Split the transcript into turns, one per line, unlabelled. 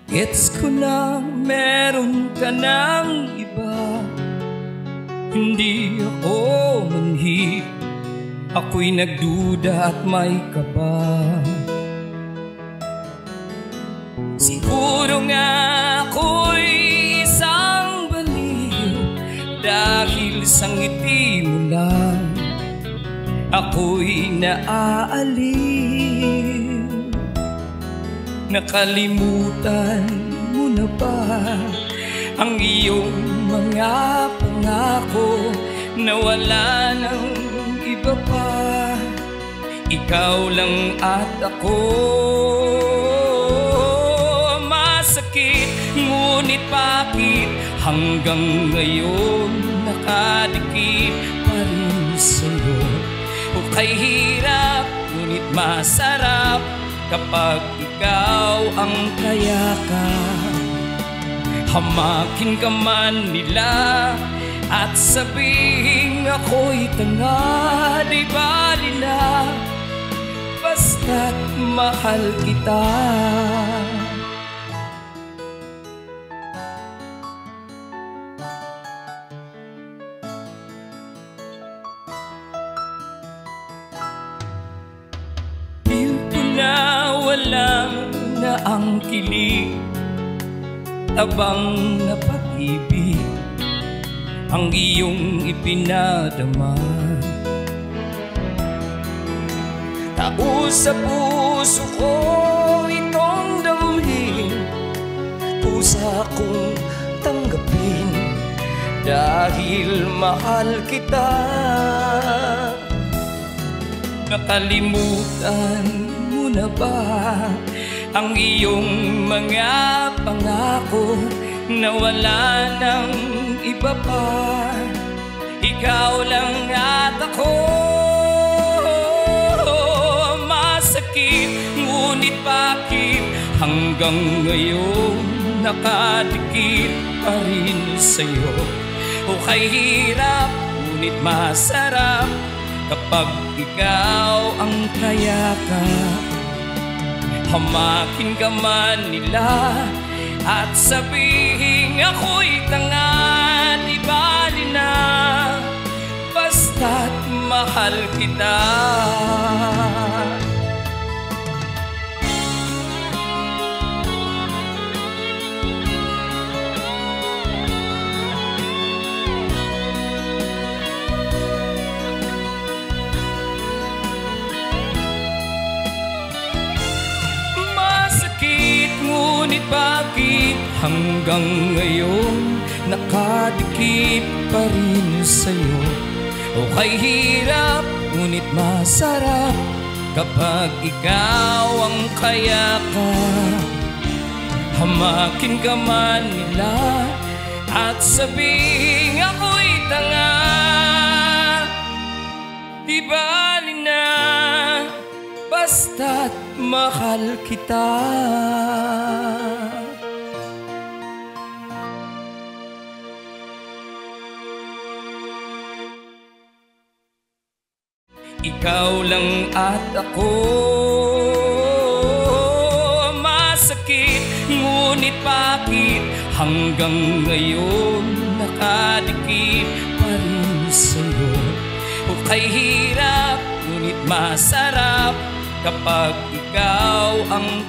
Gets ko na meron ka ng iba. Hindi ako manhid, ako'y nagduda at may kaba. Siguro nga ako'y isang baliw, dahil sa ngiti mo lang ako'y naaaliw. Nakalimutan mo na ba ang iyong mga pangako na wala ng iba pa? Ikaw lang at ako. Masakit, ngunit bakit hanggang ngayon nakadikit pa rin sa'yo? O kay hirap, ngunit masarap kapag ikaw ang kayakap. Hamakin ka man nila at sabihin ako'y tanga, di bali na, basta't mahal kita. Wala na ang kilig, tabang na pag-ibig ang iyong ipinadama. Taos sa puso ko itong damhin, pusa kong tanggapin dahil mahal kita. Nakalimutan na ba ang iyong mga pangako na wala ng iba pa? Ikaw lang at ako. Masakit, ngunit bakit hanggang ngayon nakadikit pa rin sa'yo? O kay hirap, ngunit masarap kapag ikaw ang kayakap. Hamakin ka man nila at sabihin ako'y tanga, di bali na, basta't mahal kita. Ngunit bakit hanggang ngayon nakadikit pa rin sa'yo? O kay hirap, ngunit masarap kapag ikaw ang kayakap. Hamakin ka man nila at sabihin ako'y tanga, di bali na, basta't mahal kita. Ikaw lang at ako. Masakit, ngunit bakit hanggang ngayon nakadikit pa rin sa'yo? O kay hirap, ngunit masarap kapag ikaw ang